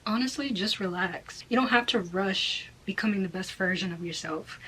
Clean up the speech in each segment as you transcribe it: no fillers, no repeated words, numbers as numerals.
honestly, just relax. You don't have to rush becoming the best version of yourself.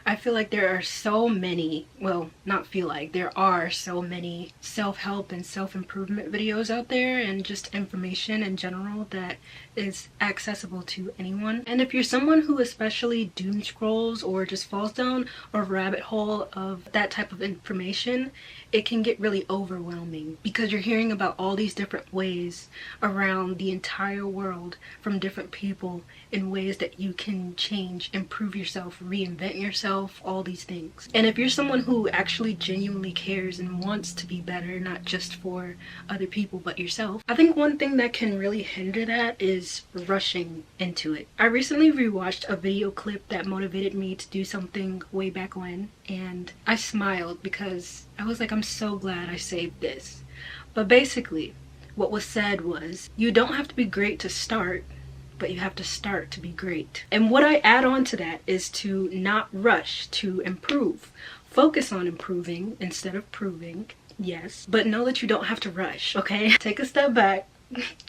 I feel like there are so many, well, not feel like, there are so many self-help and self-improvement videos out there, and just information in general that is accessible to anyone. And if you're someone who especially doom scrolls or just falls down a rabbit hole of that type of information, it can get really overwhelming because you're hearing about all these different ways around the entire world from different people in ways that you can change, improve yourself, reinvent yourself, all these things. And if you're someone who actually genuinely cares and wants to be better, not just for other people but yourself, I think one thing that can really hinder that is rushing into it. I recently rewatched a video clip that motivated me to do something way back when, and I smiled because I was like, I'm so glad I saved this. But basically, what was said was, you don't have to be great to start, but you have to start to be great. And what I add on to that is to not rush to improve. Focus on improving instead of proving, yes, but know that you don't have to rush, okay? Take a step back,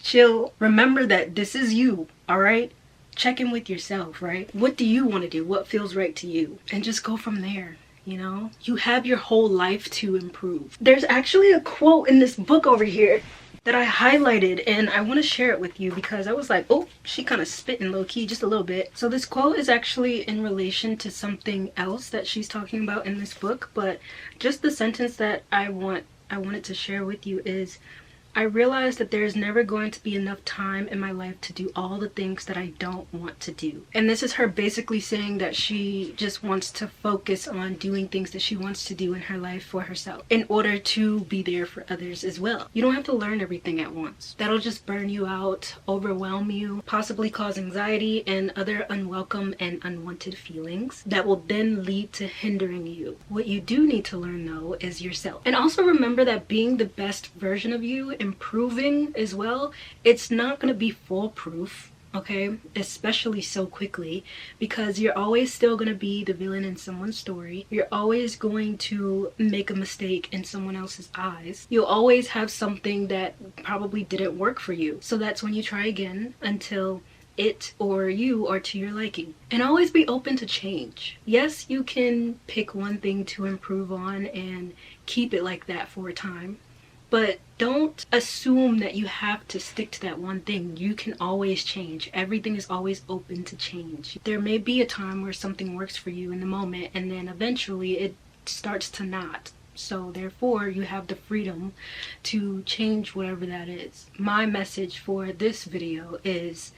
chill, remember that this is you, all right? Check in with yourself, right? What do you want to do? What feels right to you? And just go from there. You know, you have your whole life to improve. There's actually a quote in this book over here that I highlighted, and I want to share it with you because I was like, oh, she kind of spitting low-key just a little bit. So this quote is actually in relation to something else that she's talking about in this book, but just the sentence that I wanted to share with you is, I realized that there's never going to be enough time in my life to do all the things that I don't want to do. And this is her basically saying that she just wants to focus on doing things that she wants to do in her life for herself in order to be there for others as well. You don't have to learn everything at once. That'll just burn you out, overwhelm you, possibly cause anxiety and other unwelcome and unwanted feelings that will then lead to hindering you. What you do need to learn though is yourself. And also remember that being the best version of you, improving as well, it's not going to be foolproof, okay? Especially so quickly, because you're always still going to be the villain in someone's story. You're always going to make a mistake in someone else's eyes. You'll always have something that probably didn't work for you. So that's when you try again until it or you are to your liking. And always be open to change. Yes, you can pick one thing to improve on and keep it like that for a time. But don't assume that you have to stick to that one thing. You can always change. Everything is always open to change. There may be a time where something works for you in the moment, and then eventually it starts to not. So therefore, you have the freedom to change whatever that is. My message for this video is,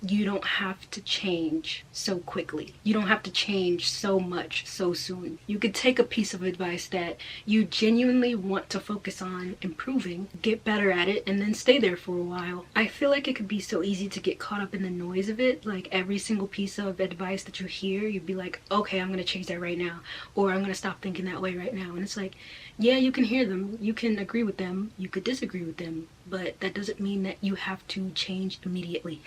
you don't have to change so quickly. You don't have to change so much so soon. You could take a piece of advice that you genuinely want to focus on improving, get better at it, and then stay there for a while. I feel like it could be so easy to get caught up in the noise of it. Like every single piece of advice that you hear, you'd be like, okay, I'm gonna change that right now, or I'm gonna stop thinking that way right now. And it's like, yeah, you can hear them, you can agree with them, you could disagree with them, but that doesn't mean that you have to change immediately.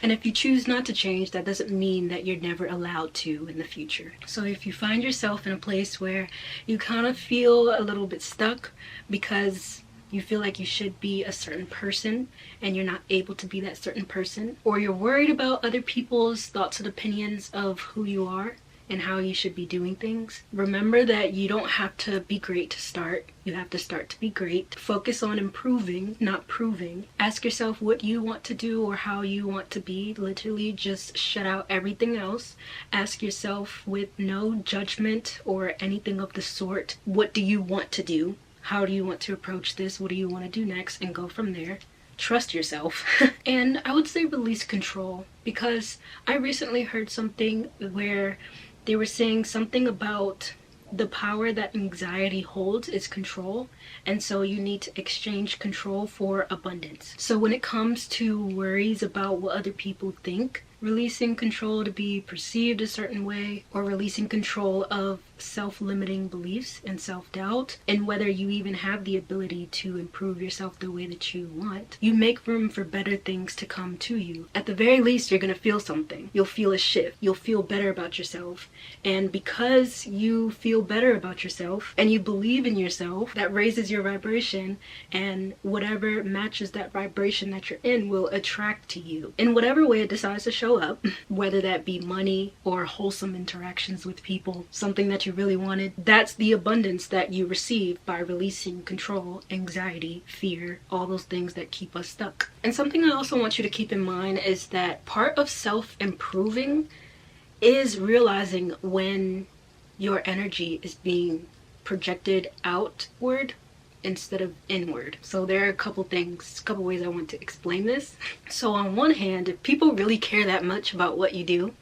And if you choose not to change, that doesn't mean that you're never allowed to in the future. So if you find yourself in a place where you kind of feel a little bit stuck because you feel like you should be a certain person and you're not able to be that certain person, or you're worried about other people's thoughts and opinions of who you are and how you should be doing things, remember that you don't have to be great to start. You have to start to be great. Focus on improving, not proving. Ask yourself what you want to do or how you want to be. Literally just shut out everything else. Ask yourself with no judgment or anything of the sort, what do you want to do? How do you want to approach this? What do you want to do next? And go from there. Trust yourself. And I would say release control, because I recently heard something where they were saying something about the power that anxiety holds is control, and so you need to exchange control for abundance. So when it comes to worries about what other people think, releasing control to be perceived a certain way, or releasing control of self-limiting beliefs and self-doubt, and whether you even have the ability to improve yourself the way that you want. You make room for better things to come to you. At the very least, you're going to feel something. You'll feel a shift. You'll feel better about yourself. And because you feel better about yourself and you believe in yourself, that raises your vibration, and whatever matches that vibration that you're in will attract to you in whatever way it decides to show up, whether that be money or wholesome interactions with people, something that you really wanted. That's the abundance that you receive by releasing control, anxiety, fear, all those things that keep us stuck. And something I also want you to keep in mind is that part of self-improving is realizing when your energy is being projected outward instead of inward. So there are a couple ways I want to explain this. So on one hand, if people really care that much about what you do,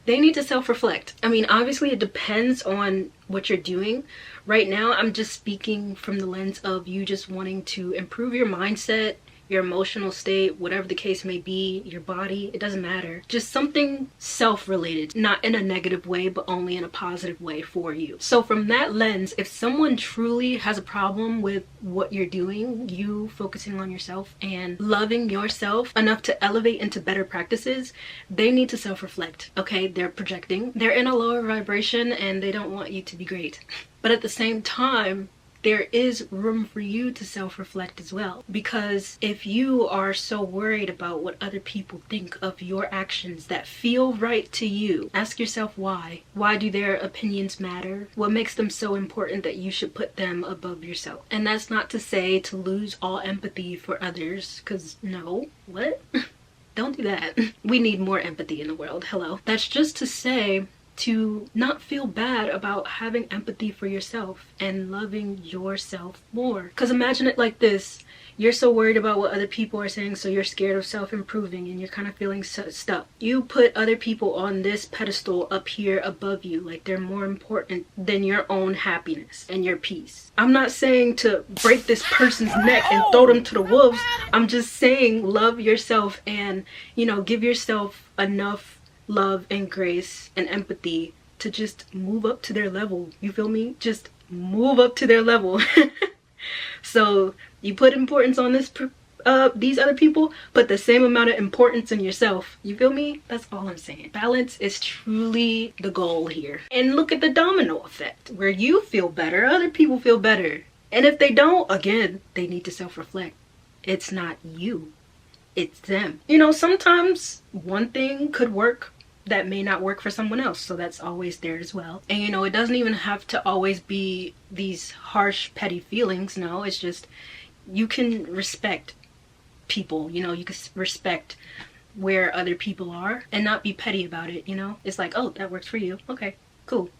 they need to self-reflect. I mean, obviously it depends on what you're doing. Right now, I'm just speaking from the lens of you just wanting to improve your mindset, your emotional state, whatever the case may be, your body, it doesn't matter. Just something self-related, not in a negative way, but only in a positive way for you. So from that lens, if someone truly has a problem with what you're doing, you focusing on yourself and loving yourself enough to elevate into better practices, they need to self-reflect, okay? They're projecting. They're in a lower vibration and they don't want you to be great. But at the same time, there is room for you to self-reflect as well. Because if you are so worried about what other people think of your actions that feel right to you, ask yourself why. Why do their opinions matter? What makes them so important that you should put them above yourself? And that's not to say to lose all empathy for others, because no, what? Don't do that. We need more empathy in the world, hello. That's just to say to not feel bad about having empathy for yourself and loving yourself more. Because imagine it like this. You're so worried about what other people are saying, so you're scared of self-improving and you're kind of feeling stuck. You put other people on this pedestal up here above you, like they're more important than your own happiness and your peace. I'm not saying to break this person's neck and throw them to the wolves. I'm just saying love yourself and, you know, give yourself enough love and grace and empathy to just move up to their level. You feel me? Just move up to their level. So you put importance on these other people, put the same amount of importance in yourself. You feel me? That's all I'm saying. Balance is truly the goal here. And look at the domino effect. Where you feel better, other people feel better. And if they don't, again, they need to self-reflect. It's not you. It's them. You know, sometimes one thing could work that may not work for someone else, so that's always there as well. And you know, it doesn't even have to always be these harsh, petty feelings. No, it's just you can respect people, you know, you can respect where other people are and not be petty about it, you know. It's like, oh, that works for you, okay, cool,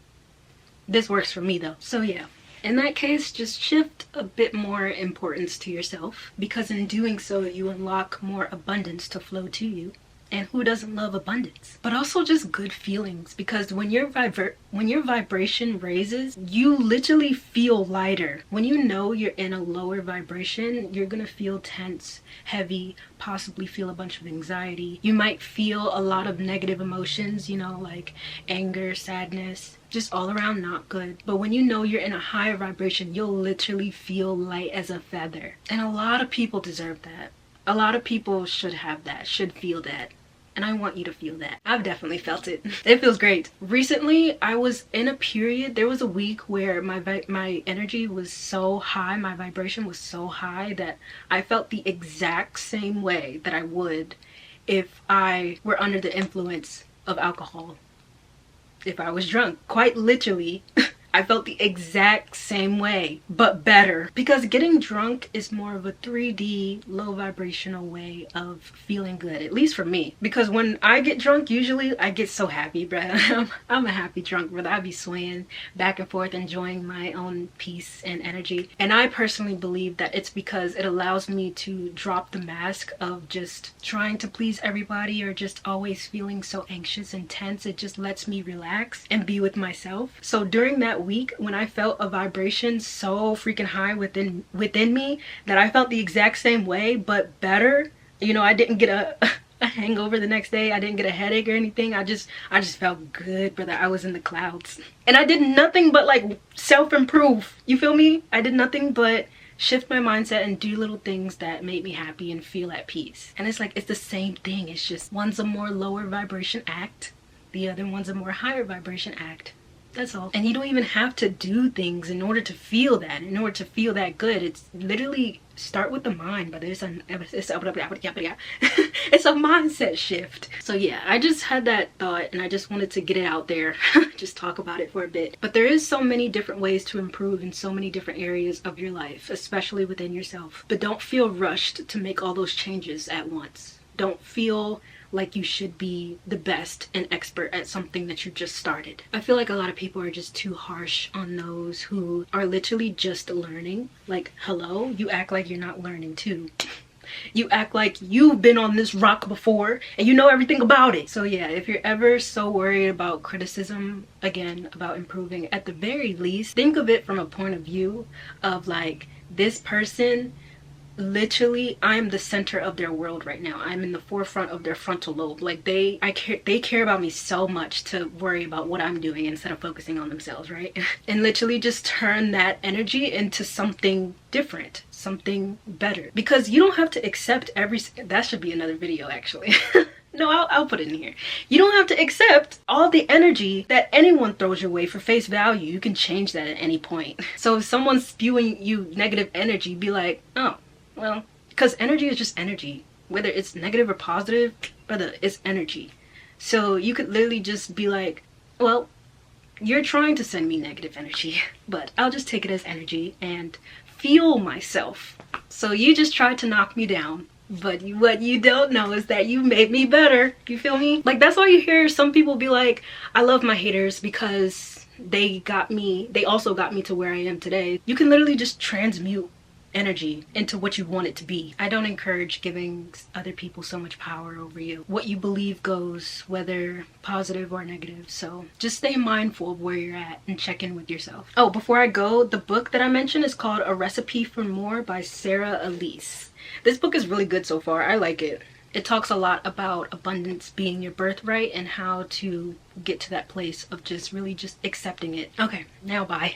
this works for me though. So yeah, in that case, just shift a bit more importance to yourself, because in doing so you unlock more abundance to flow to you. And who doesn't love abundance? But also just good feelings, because when your vibration raises, you literally feel lighter. When you know you're in a lower vibration, you're gonna feel tense, heavy, possibly feel a bunch of anxiety. You might feel a lot of negative emotions, you know, like anger, sadness, just all around not good. But when you know you're in a higher vibration, you'll literally feel light as a feather. And a lot of people deserve that. A lot of people should have that, should feel that. And I want you to feel that. I've definitely felt it. It feels great. Recently, I was in a period, there was a week where my energy was so high, my vibration was so high that I felt the exact same way that I would if I were under the influence of alcohol. If I was drunk, quite literally. I felt the exact same way, but better. Because getting drunk is more of a 3D, low vibrational way of feeling good, at least for me. Because when I get drunk, usually I get so happy, bruh. I'm a happy drunk, brother. I be swaying back and forth, enjoying my own peace and energy. And I personally believe that it's because it allows me to drop the mask of just trying to please everybody or just always feeling so anxious and tense. It just lets me relax and be with myself. So during that week, when I felt a vibration so freaking high within me that I felt the exact same way but better, you know, I didn't get a hangover the next day. I didn't get a headache or anything. I just felt good, brother. I was in the clouds. And I did nothing but like self-improve. You feel me? I did nothing but shift my mindset and do little things that made me happy and feel at peace. And it's like, it's the same thing. It's just one's a more lower vibration act, the other one's a more higher vibration act. That's all. And you don't even have to do things in order to feel that, good. It's literally start with the mind, but it's a mindset shift. So yeah, I just had that thought and I just wanted to get it out there. Just talk about it for a bit. But there is so many different ways to improve in so many different areas of your life, especially within yourself. But don't feel rushed to make all those changes at once. Don't feel like you should be the best and expert at something that you just started. I feel like a lot of people are just too harsh on those who are literally just learning. Like, hello, you act like you're not learning too. You act like you've been on this rock before and you know everything about it. So yeah, if you're ever so worried about criticism, again, about improving, at the very least, think of it from a point of view of like, this person, literally, I'm the center of their world right now. I'm in the forefront of their frontal lobe. Like they care about me so much to worry about what I'm doing instead of focusing on themselves, right? And literally just turn that energy into something different, something better. Because you don't have to accept that should be another video actually. No, I'll put it in here. You don't have to accept all the energy that anyone throws your way for face value. You can change that at any point. So if someone's spewing you negative energy, be like, oh, well, because energy is just energy. Whether it's negative or positive, brother, it's energy. So you could literally just be like, well, you're trying to send me negative energy, but I'll just take it as energy and feel myself. So you just tried to knock me down, but what you don't know is that you made me better. You feel me? Like, that's why you hear some people be like, I love my haters because they also got me to where I am today. You can literally just transmute energy into what you want it to be. I don't encourage giving other people so much power over you. What you believe goes, whether positive or negative. So just stay mindful of where you're at and check in with yourself. Oh, before I go, the book that I mentioned is called A Recipe for More by Sarah Elise. This book is really good so far. I like it. It talks a lot about abundance being your birthright and how to get to that place of just really just accepting it. Okay, now bye.